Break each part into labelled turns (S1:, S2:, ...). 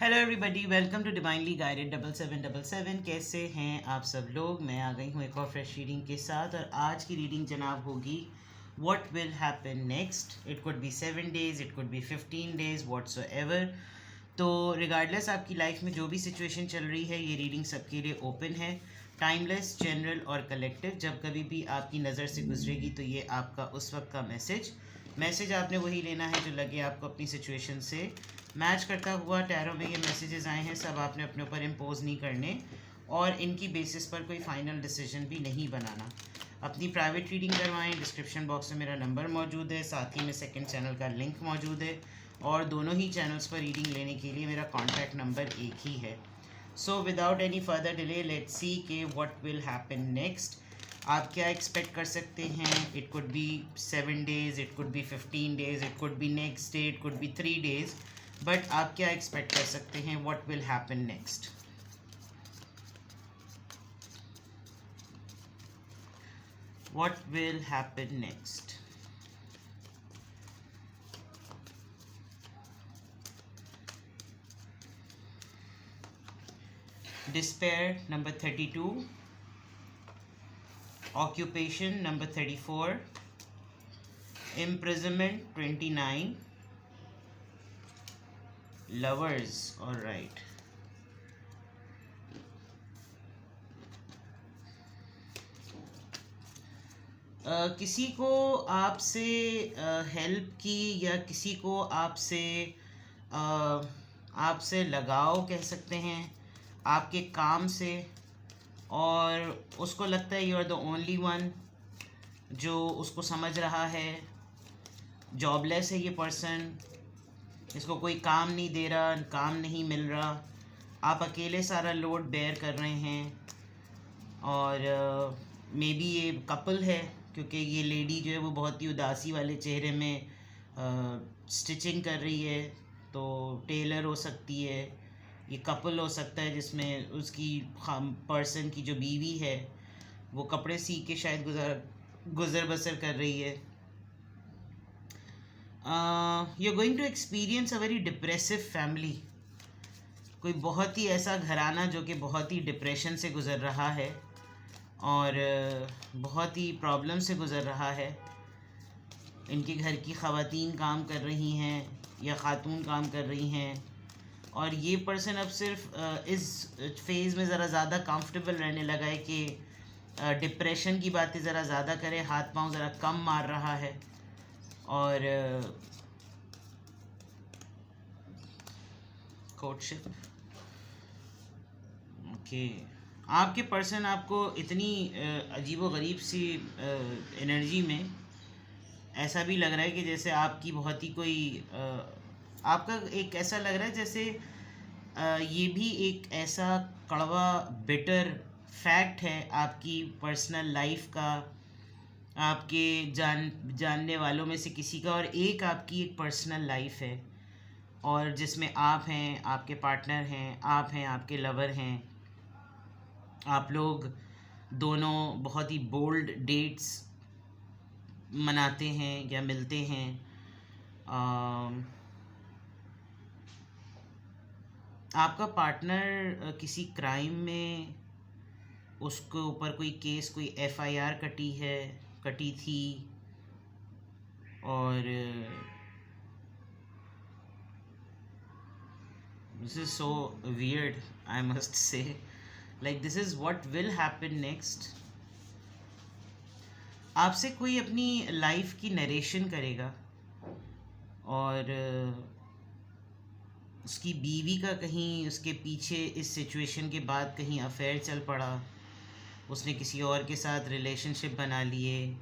S1: Hello everybody, welcome to divinely guided 7777। कैसे हैं आप सब लोग। मैं आ गई हूँ एक और फ्रेश रीडिंग के साथ और आज की रीडिंग जनाब होगी what will happen next. It could be 7 days, it could be 15 days, whatsoever. तो रिगार्डलेस आपकी लाइफ में जो भी सिचुएशन चल रही है, ये रीडिंग सबके लिए ओपन है। टाइमलेस, जनरल और कलेक्टिव। जब कभी भी आपकी नज़र से गुजरेगी तो ये आपका उस वक्त का मैसेज आपने वही लेना है जो लगे आपको अपनी सिचुएशन से मैच करता हुआ। टैरो में ये मैसेजेस आए हैं, सब आपने अपने ऊपर इम्पोज नहीं करने और इनकी बेसिस पर कोई फाइनल डिसीजन भी नहीं बनाना। अपनी प्राइवेट रीडिंग करवाएं। डिस्क्रिप्शन बॉक्स में मेरा नंबर मौजूद है, साथ ही में सेकंड चैनल का लिंक मौजूद है और दोनों ही चैनल्स पर रीडिंग लेने के लिए मेरा कॉन्टैक्ट नंबर एक ही है। So without any further delay let's see के व्हाट विल हैपन नेक्स्ट। आप क्या एक्सपेक्ट कर सकते हैं। It could be 7 days, it could be 15 days, it could be next day, it could be 3 days, but आप क्या एक्सपेक्ट कर सकते हैं। What will happen next. What will happen next. Despair number 32, occupation number 34, imprisonment 29, lovers, all right। किसी को आपसे help की या किसी को आपसे लगाव कह सकते हैं आपके काम से, और उसको लगता है you are the only one जो उसको समझ रहा है। जॉबलेस है ये पर्सन, इसको कोई काम नहीं दे रहा, काम नहीं मिल रहा, आप अकेले सारा लोड बेयर कर रहे हैं। और मे बी ये कपल है क्योंकि ये लेडी जो है वो बहुत ही उदासी वाले चेहरे में स्टिचिंग कर रही है, तो टेलर हो सकती है। ये कपल हो सकता है जिसमें उसकी पर्सन की जो बीवी है वो कपड़े सी के शायद गुजर बसर कर रही है। You are going to experience a very depressive family. कोई बहुत ही ऐसा घराना जो कि बहुत ही डिप्रेशन से गुज़र रहा है और बहुत ही प्रॉब्लम से गुज़र रहा है। इनके घर की ख़वातीन काम कर रही हैं या ख़ातून काम कर रही हैं और ये पर्सन अब सिर्फ इस फेज़ में ज़रा ज़्यादा कंफर्टेबल रहने लगा है कि डिप्रेशन की बातें ज़रा ज़्यादा करे, हाथ पांव ज़रा कम मार रहा है। और कोर्टशिप, ओके। आपके पर्सन आपको इतनी अजीब व गरीब सी एनर्जी में ऐसा भी लग रहा है कि जैसे आपकी बहुत ही कोई आपका एक ऐसा लग रहा है जैसे ये भी एक ऐसा कड़वा बिटर फैक्ट है आपकी पर्सनल लाइफ का, आपके जानने वालों में से किसी का, और एक आपकी एक पर्सनल लाइफ है और जिसमें आप हैं, आपके पार्टनर हैं, आप हैं, आपके लवर हैं। आप लोग दोनों बहुत ही बोल्ड डेट्स मनाते हैं या मिलते हैं। आपका पार्टनर किसी क्राइम में, उसके ऊपर कोई केस, कोई एफआईआर कटी थी और this is so weird, I must say, like this is what will happen next. आपसे कोई अपनी लाइफ की नरेशन करेगा और उसकी बीवी का कहीं उसके पीछे इस सिचुएशन के बाद कहीं अफेयर चल पड़ा, उसने किसी और के साथ रिलेशनशिप बना लिए।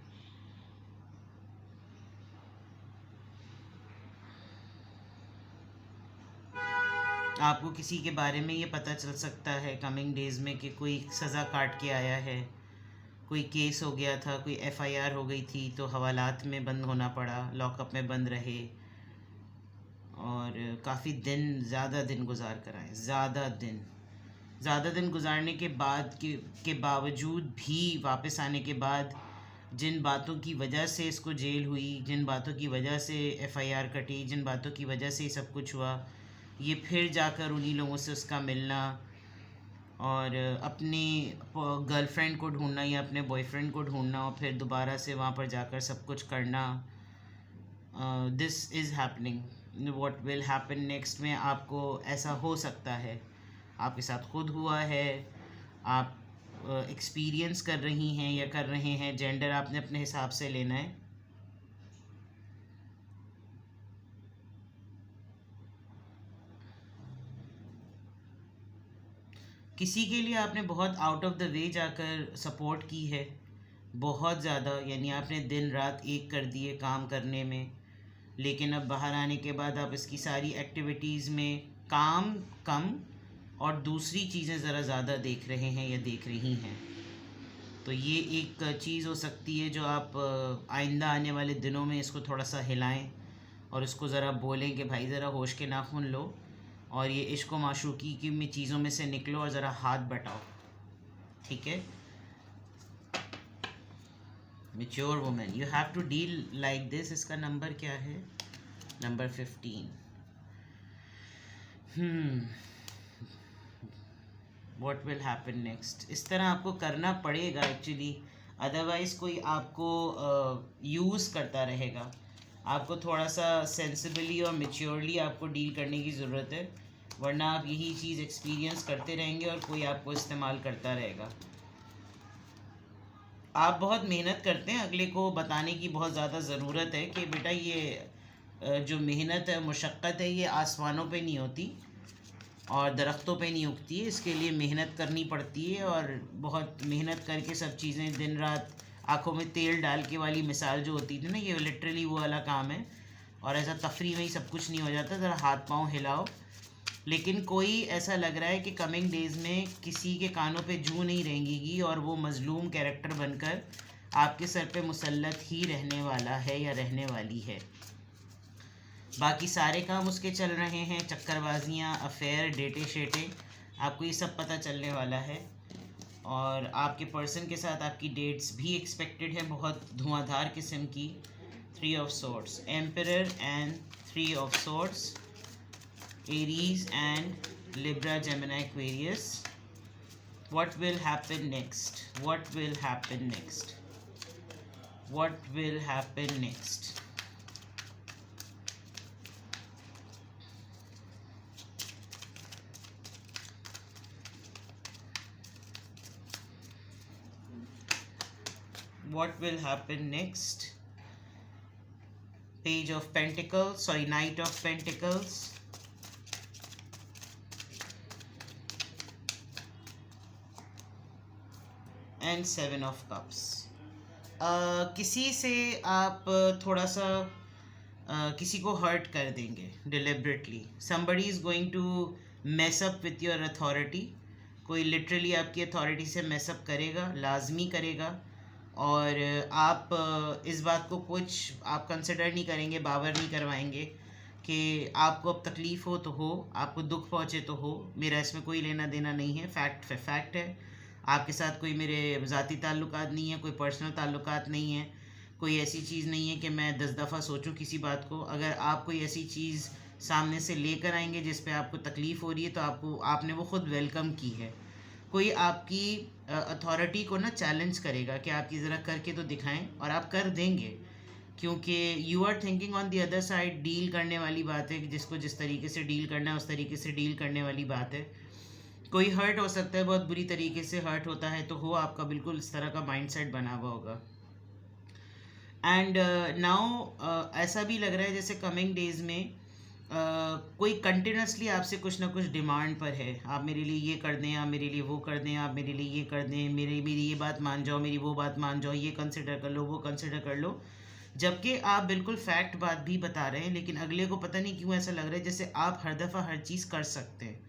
S1: आपको किसी के बारे में ये पता चल सकता है कमिंग डेज़ में कि कोई सज़ा काट के आया है, कोई केस हो गया था, कोई एफआईआर हो गई थी तो हवालात में बंद होना पड़ा, लॉकअप में बंद रहे और काफ़ी दिन, ज़्यादा दिन गुजार कर आए। ज़्यादा दिन गुजारने के बाद के बावजूद भी वापस आने के बाद जिन बातों की वजह से इसको जेल हुई, जिन बातों की वजह से एफआईआर कटी, जिन बातों की वजह से ये सब कुछ हुआ, ये फिर जाकर उन्हीं लोगों से उसका मिलना और अपनी गर्लफ्रेंड को ढूंढना या अपने बॉयफ्रेंड को ढूंढना और फिर दोबारा से वहाँ पर जाकर सब कुछ करना, this is happening. What will happen next में आपको ऐसा हो सकता है, आपके साथ खुद हुआ है, आप एक्सपीरियंस कर रही हैं या कर रहे हैं, जेंडर आपने अपने हिसाब से लेना है। किसी के लिए आपने बहुत आउट ऑफ द वे जाकर सपोर्ट की है, बहुत ज़्यादा, यानी आपने दिन रात एक कर दिए काम करने में, लेकिन अब बाहर आने के बाद आप इसकी सारी एक्टिविटीज़ में काम कम और दूसरी चीज़ें ज़रा ज़्यादा देख रहे हैं या देख रही हैं। तो ये एक चीज़ हो सकती है जो आप आइंदा आने वाले दिनों में इसको थोड़ा सा हिलाएं और इसको ज़रा बोलें कि भाई ज़रा होश के नाखून लो और ये इश्क व माशूकी की में चीज़ों में से निकलो और ज़रा हाथ बटाओ, ठीक है। Mature women, you have to deal like this. इसका नंबर क्या है? Number 15। What will happen next, इस तरह आपको करना पड़ेगा एक्चुअली, अदरवाइज़ कोई आपको यूज़ करता रहेगा। आपको थोड़ा सा सेंसिबली और मेच्योरली आपको डील करने की ज़रूरत है, वरना आप यही चीज़ एक्सपीरियंस करते रहेंगे और कोई आपको इस्तेमाल करता रहेगा। आप बहुत मेहनत करते हैं, अगले को बताने की बहुत ज़्यादा ज़रूरत है कि बेटा ये जो मेहनत है, मुशक्क़त है, ये आसमानों पे नहीं होती और दरख्तों पे नहीं उगती है, इसके लिए मेहनत करनी पड़ती है और बहुत मेहनत करके सब चीज़ें दिन रात आँखों में तेल डाल के वाली मिसाल जो होती थी ना, ये लिटरली वो वाला काम है। और ऐसा तफरी में ही सब कुछ नहीं हो जाता, ज़रा हाथ पाँव हिलाओ। लेकिन कोई ऐसा लग रहा है कि कमिंग डेज़ में किसी के कानों पे जूं नहीं रहेंगी और वो मज़लूम कैरेक्टर बनकर आपके सर पे मुसल्लत ही रहने वाला है या रहने वाली है। बाकी सारे काम उसके चल रहे हैं, चक्करबाजियाँ, अफेयर, डेटे शेटे, आपको ये सब पता चलने वाला है। और आपके पर्सन के साथ आपकी डेट्स भी एक्सपेक्टेड है, बहुत धुआंधार किस्म की। 3 of swords, emperor and 3 of swords, Aries and Libra, Gemini, Aquarius. What will happen next, what will happen next, what will happen next. What will happen next? Page of Pentacles, sorry, Knight of Pentacles, and 7 of Cups. किसी से आप थोड़ा सा किसी को hurt कर देंगे deliberately. Somebody is going to mess up with your authority. कोई लिटरली आपकी अथॉरिटी से मैसअप करेगा, लाजमी करेगा, और आप इस बात को कुछ आप कंसिडर नहीं करेंगे, बावर नहीं करवाएंगे कि आपको अब तकलीफ़ हो तो हो, आपको दुख पहुँचे तो हो, मेरा इसमें कोई लेना देना नहीं है। फैक्ट है, आपके साथ कोई मेरे ज़ाती ताल्लुकात नहीं है, कोई पर्सनल ताल्लुकात नहीं है, कोई ऐसी चीज़ नहीं है कि मैं 10 दफ़ा सोचूं किसी बात को। अगर आप कोई ऐसी चीज़ सामने से लेकर आएंगे जिस पे आपको तकलीफ़ हो रही है, तो आपने वो ख़ुद वेलकम की है। कोई आपकी अथॉरिटी को ना चैलेंज करेगा कि आप ये ज़रा करके तो दिखाएं, और आप कर देंगे, क्योंकि you are thinking on the other side. Deal करने वाली बात है कि जिसको जिस तरीके से डील करना है उस तरीके से डील करने वाली बात है। कोई हर्ट हो सकता है, बहुत बुरी तरीके से हर्ट होता है, तो हो आपका बिल्कुल इस तरह का माइंडसेट बना हुआ होगा। एंड नाउ ऐसा भी लग रहा है जैसे कमिंग डेज़ में कोई कंटिन्यूसली आपसे कुछ ना कुछ डिमांड पर है, आप मेरे लिए ये कर दें, आप मेरे लिए वो कर दें, आप मेरे लिए ये कर दें, मेरी ये बात मान जाओ, मेरी वो बात मान जाओ, ये कंसिडर कर लो, वो कंसिडर कर लो। जबकि आप बिल्कुल फैक्ट बात भी बता रहे हैं, लेकिन अगले को पता नहीं क्यों ऐसा लग रहा है जैसे आप हर दफ़ा हर चीज़ कर सकते हैं।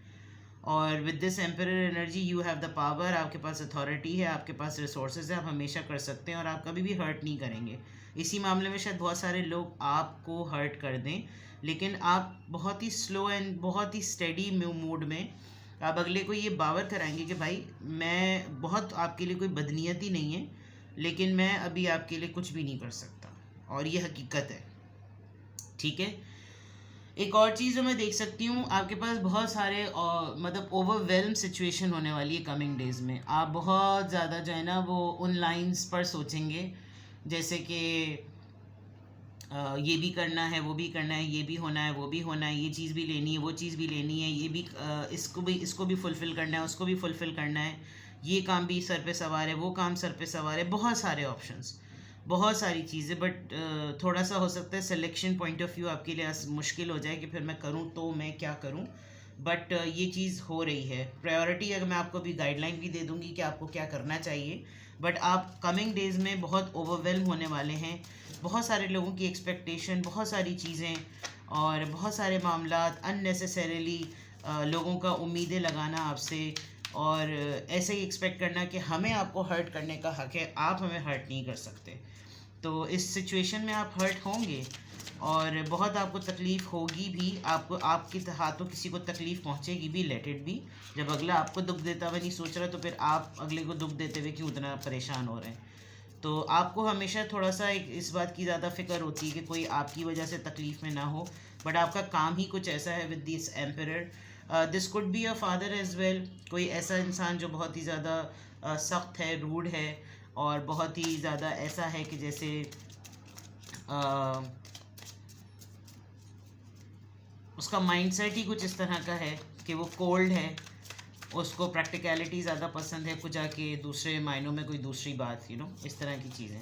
S1: और with this emperor energy you have the power, आपके पास अथॉरिटी है, आपके पास रिसोर्सेज है, आप हमेशा कर सकते हैं और आप कभी भी हर्ट नहीं करेंगे। इसी मामले में शायद बहुत सारे लोग आपको हर्ट कर दें, लेकिन आप बहुत ही स्लो एंड बहुत ही स्टेडी मूड में आप अगले को ये बावर कराएंगे कि भाई मैं बहुत आपके लिए कोई बदनीयती नहीं है, लेकिन मैं अभी आपके लिए कुछ भी नहीं कर सकता, और ये हकीकत है, ठीक है। एक और चीज़ जो मैं देख सकती हूँ, आपके पास बहुत सारे मतलब ओवरवेलम सिचुएशन होने वाली है कमिंग डेज में। आप बहुत ज़्यादा जो है ना वो उन लाइंस पर सोचेंगे, जैसे कि ये भी करना है, वो भी करना है, ये भी होना है, वो भी होना है, ये चीज़ भी लेनी है, वो चीज़ भी लेनी है, ये भी इसको भी फुलफ़िल करना है, उसको भी फुलफ़िल करना है, ये काम भी सर पे सवार है, वो काम सर पे सवार है, बहुत सारे ऑप्शंस, बहुत सारी चीज़ें। बट थोड़ा सा हो सकता है सिलेक्शन पॉइंट ऑफ व्यू आपके लिए मुश्किल हो जाए कि फिर मैं करूँ तो मैं क्या करूँ। बट ये चीज़ हो रही है। प्रायोरिटी अगर मैं आपको अभी गाइडलाइन भी दे दूँगी कि आपको क्या करना चाहिए, बट आप कमिंग डेज़ में बहुत ओवरवेलम होने वाले हैं। बहुत सारे लोगों की एक्सपेक्टेशन, बहुत सारी चीज़ें और बहुत सारे मामलात अननेसेसरीली लोगों का उम्मीदें लगाना आपसे, और ऐसे ही एक्सपेक्ट करना कि हमें आपको हर्ट करने का हक है, आप हमें हर्ट नहीं कर सकते। तो इस सिचुएशन में आप हर्ट होंगे और बहुत आपको तकलीफ़ होगी भी, आपको आपके हाथों किसी को तकलीफ़ पहुंचेगी भी, लेट इट बी। जब अगला आपको दुख देता हुआ नहीं सोच रहा, तो फिर आप अगले को दुख देते हुए क्यों उतना परेशान हो रहे हैं। तो आपको हमेशा थोड़ा सा एक इस बात की ज़्यादा फिक्र होती है कि कोई आपकी वजह से तकलीफ़ में ना हो, बट आपका काम ही कुछ ऐसा है with this emperor. This could be a father as well, कोई ऐसा इंसान जो बहुत ही ज़्यादा सख्त है, रूड है, और बहुत ही ज़्यादा ऐसा है कि जैसे उसका माइंडसेट ही कुछ इस तरह का है कि वो कोल्ड है, उसको प्रैक्टिकलिटी ज़्यादा पसंद है, कुछ आके दूसरे मायनों में कोई दूसरी बात, इस तरह की चीज़ें।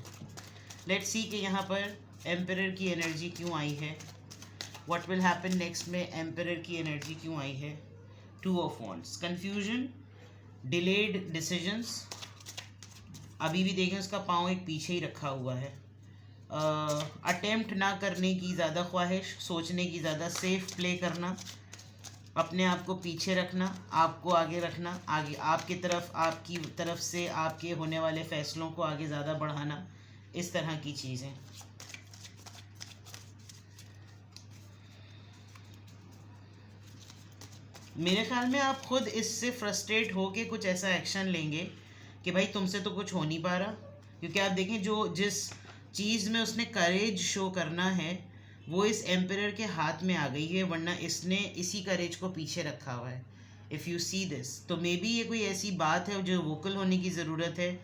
S1: लेट्स सी कि यहाँ पर एम्परर की एनर्जी क्यों आई है, व्हाट विल हैपन नेक्स्ट में एम्परर की एनर्जी क्यों आई है। 2 of wands, confusion, delayed decisions. अभी भी देखें उसका पाँव एक पीछे ही रखा हुआ है। अटेम्प्ट ना करने की ज़्यादा ख्वाहिश, सोचने की ज़्यादा, सेफ प्ले करना, अपने आप को पीछे रखना, आपको आगे रखना, आगे आपकी तरफ से आपके होने वाले फ़ैसलों को आगे ज़्यादा बढ़ाना, इस तरह की चीज़ें। मेरे ख्याल में आप खुद इससे फ्रस्ट्रेट हो के कुछ ऐसा एक्शन लेंगे कि भाई तुमसे तो कुछ हो नहीं पा रहा, क्योंकि आप देखें जो जिस चीज़ में उसने करेज शो करना है वो इस एम्परर के हाथ में आ गई है, वरना इसने इसी करेज को पीछे रखा हुआ है। इफ़ यू सी दिस, तो मे बी ये कोई ऐसी बात है जो वोकल होने की ज़रूरत है।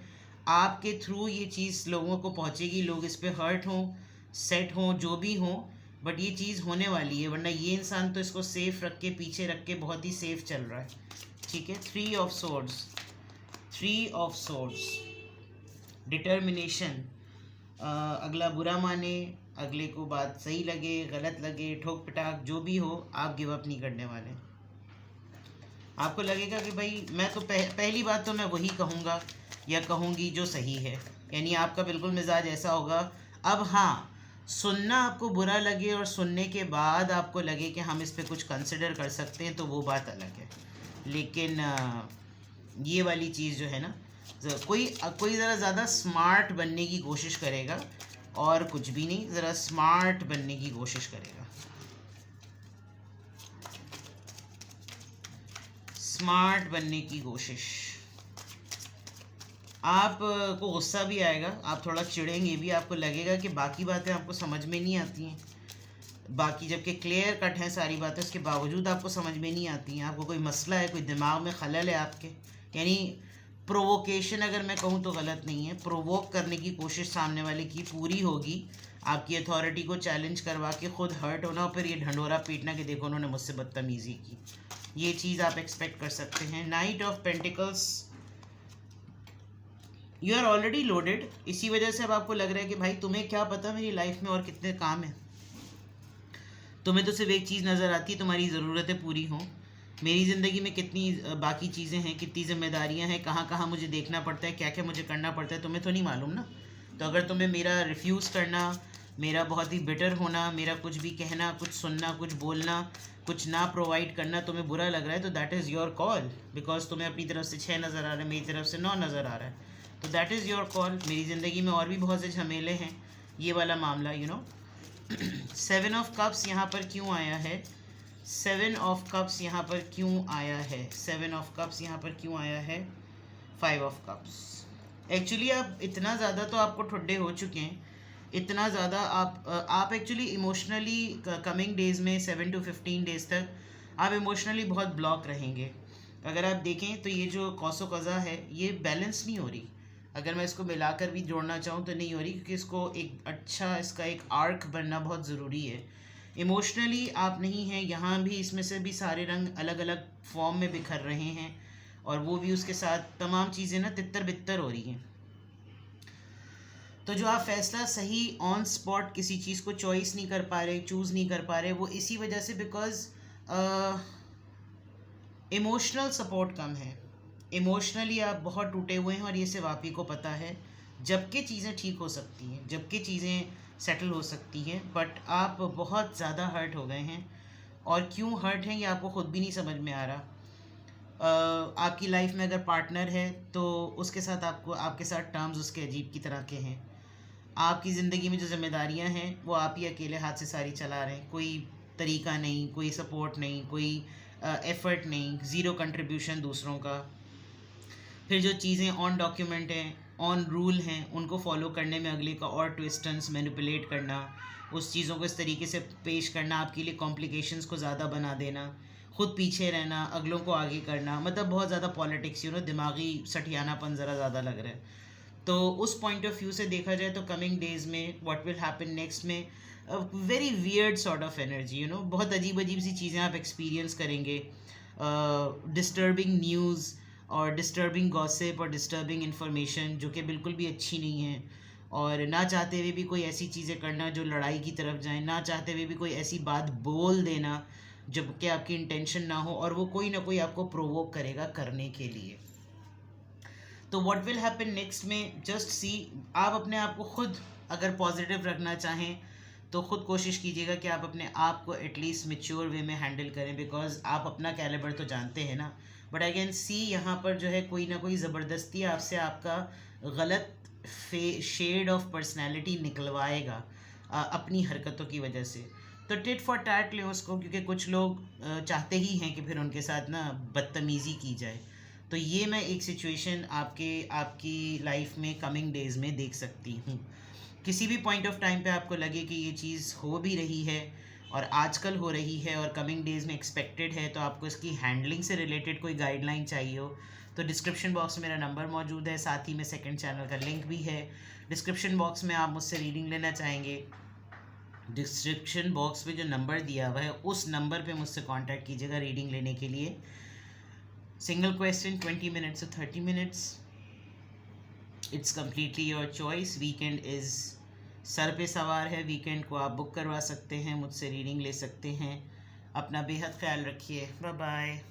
S1: आपके थ्रू ये चीज़ लोगों को पहुँचेगी, लोग इस पर हर्ट हों, सेट हों, जो भी हों, बट ये चीज़ होने वाली है, वरना ये इंसान तो इसको सेफ रख के, पीछे रख के बहुत ही सेफ चल रहा है। ठीक है, 3 of swords, 3 of swords, determination. अगला बुरा माने, अगले को बात सही लगे, गलत लगे, ठोक पिटाक जो भी हो, आप गिव अप नहीं करने वाले। आपको लगेगा कि भाई मैं तो पहली बात तो मैं वही कहूँगा या कहूँगी जो सही है, यानी आपका बिल्कुल मिजाज ऐसा होगा। अब हाँ, सुनना आपको बुरा लगे और सुनने के बाद आपको लगे कि हम इस पे कुछ कंसिडर कर सकते हैं, तो वो बात अलग है। लेकिन ये वाली चीज़ जो है ना, कोई ज़रा ज़्यादा स्मार्ट बनने की कोशिश करेगा, और कुछ भी नहीं, ज़रा स्मार्ट बनने की कोशिश करेगा, स्मार्ट बनने की कोशिश। आप को गुस्सा भी आएगा, आप थोड़ा चिढ़ेंगे भी, आपको लगेगा कि बाकी बातें आपको समझ में नहीं आती हैं, बाकी जबकि क्लियर कट हैं सारी बातें, उसके बावजूद आपको समझ में नहीं आती हैं। आपको कोई मसला है, कोई दिमाग में खलल है आपके, यानी प्रोवोकेशन अगर मैं कहूँ तो गलत नहीं है, प्रोवोक करने की कोशिश सामने वाले की पूरी होगी, आपकी अथॉरिटी को चैलेंज करवा के खुद हर्ट होना, और फिर ये ढंढोरा पीटना कि देखो उन्होंने मुझसे बदतमीज़ी की, ये चीज़ आप एक्सपेक्ट कर सकते हैं। Knight of Pentacles, you are already loaded, इसी वजह से अब आपको लग रहा है कि भाई तुम्हें क्या पता मेरी लाइफ में और कितने काम हैं, तुम्हें तो सिर्फ एक चीज़ नज़र आती है, तुम्हारी ज़रूरतें पूरी हों। मेरी ज़िंदगी में कितनी बाकी चीज़ें हैं, कितनी जिम्मेदारियां हैं, कहाँ कहाँ मुझे देखना पड़ता है, क्या क्या मुझे करना पड़ता है, तुम्हें तो नहीं मालूम ना। तो अगर तुम्हें मेरा रिफ्यूज़ करना, मेरा बहुत ही बिटर होना, मेरा कुछ भी कहना, कुछ सुनना, कुछ बोलना, कुछ ना प्रोवाइड करना तुम्हें बुरा लग रहा है, तो that is your call, because तुम्हें अपनी तरफ से 6 नज़र आ रहा है, मेरी तरफ से 9 नज़र आ रहा है, तो दैट इज़ योर कॉल। मेरी ज़िंदगी में और भी बहुत से झमेले हैं, ये वाला मामला, 7 ऑफ कप्स यहाँ पर क्यों आया है, 7 ऑफ कप्स यहाँ पर क्यों आया है, 7 ऑफ कप्स यहाँ पर क्यों आया है, 5 ऑफ कप्स। एक्चुअली आप इतना ज़्यादा तो आपको ठुड्डे हो चुके हैं इतना ज़्यादा आप एक्चुअली इमोशनली कमिंग डेज में 7 to 15 डेज तक आप इमोशनली बहुत ब्लॉक रहेंगे। अगर आप देखें तो ये जो कौसो कज़ा है ये बैलेंस नहीं हो रही। अगर मैं इसको मिलाकर भी जोड़ना चाहूँ तो नहीं हो रही, क्योंकि इसको एक अच्छा इसका एक आर्क बनना बहुत ज़रूरी है। इमोशनली आप नहीं हैं यहाँ भी, इसमें से भी सारे रंग अलग अलग फॉर्म में बिखर रहे हैं, और वो भी उसके साथ तमाम चीज़ें ना तितर बितर हो रही हैं। तो जो आप फैसला सही ऑन स्पॉट किसी चीज़ को चॉइस नहीं कर पा रहे, चूज़ नहीं कर पा रहे, वो इसी वजह से बिकॉज इमोशनल सपोर्ट कम है। इमोशनली आप बहुत टूटे हुए हैं और ये सिर्फ आप ही को पता है। जबकि चीज़ें ठीक हो सकती हैं, जबकि चीज़ें सेटल हो सकती हैं, बट आप बहुत ज़्यादा हर्ट हो गए हैं, और क्यों हर्ट हैं ये आपको ख़ुद भी नहीं समझ में आ रहा। आपकी लाइफ में अगर पार्टनर है तो उसके साथ आपको आपके साथ टर्म्स उसके अजीब की तरह के हैं। आपकी ज़िंदगी में जो जिम्मेदारियां हैं वो आप ही अकेले हाथ से सारी चला रहे हैं। कोई तरीका नहीं, कोई सपोर्ट नहीं, कोई एफ़र्ट नहीं, ज़ीरो कंट्रीब्यूशन दूसरों का। फिर जो चीज़ें ऑन डॉक्यूमेंट हैं, ऑन रूल हैं, उनको फॉलो करने में अगले का और ट्विस्टन्स मैनिपुलेट करना, उस चीज़ों को इस तरीके से पेश करना, आपके लिए कॉम्प्लिकेशंस को ज़्यादा बना देना, खुद पीछे रहना, अगलों को आगे करना, मतलब बहुत ज़्यादा पॉलिटिक्स, दिमागी सठियानापन ज़रा ज़्यादा लग रहा है। तो उस पॉइंट ऑफ व्यू से देखा जाए तो कमिंग डेज में व्हाट विल हैपन नेक्स्ट में very weird sort of energy, बहुत अजीब अजीब सी चीज़ें आप एक्सपीरियंस करेंगे। डिस्टर्बिंग न्यूज़ और डिस्टर्बिंग गॉसिप और डिस्टर्बिंग इन्फॉर्मेशन जो कि बिल्कुल भी अच्छी नहीं है, और ना चाहते हुए भी कोई ऐसी चीज़ें करना जो लड़ाई की तरफ जाए, ना चाहते हुए भी कोई ऐसी बात बोल देना जब कि आपकी इंटेंशन ना हो, और वो कोई ना कोई आपको प्रोवोक करेगा करने के लिए। तो व्हाट विल हैपन नेक्स्ट में जस्ट सी। आप अपने आप को खुद अगर पॉजिटिव रखना चाहें तो ख़ुद कोशिश कीजिएगा कि आप अपने आप को एटलीस्ट मेच्योर वे में हैंडल करें, बिकॉज आप अपना कैलिबर तो जानते हैं ना। बट आई कैन सी यहाँ पर जो है कोई ना कोई ज़बरदस्ती आपसे आपका गलत शेड ऑफ पर्सनैलिटी निकलवाएगा अपनी हरकतों की वजह से। तो टिट फॉर टैट लें उसको, क्योंकि कुछ लोग चाहते ही हैं कि फिर उनके साथ ना बदतमीज़ी की जाए। तो ये मैं एक सिचुएशन आपकी लाइफ में कमिंग डेज़ में देख सकती हूँ। किसी भी पॉइंट ऑफ टाइम पे आपको लगे कि ये चीज़ हो भी रही है और आजकल हो रही है और कमिंग डेज़ में एक्सपेक्टेड है, तो आपको इसकी हैंडलिंग से रिलेटेड कोई गाइडलाइन चाहिए हो तो डिस्क्रिप्शन बॉक्स में मेरा नंबर मौजूद है, साथ ही में सेकंड चैनल का लिंक भी है। डिस्क्रिप्शन बॉक्स में आप मुझसे रीडिंग लेना चाहेंगे, डिस्क्रिप्शन बॉक्स में जो नंबर दिया हुआ है उस नंबर पे मुझसे कांटेक्ट कीजिएगा रीडिंग लेने के लिए। Single question 20 minutes to 30 minutes, it's completely your choice. Weekend is sir पे सवार है, वीकेंड को आप बुक करवा सकते हैं, मुझसे रीडिंग ले सकते हैं। अपना बेहद ख्याल रखिए, बाय बाय।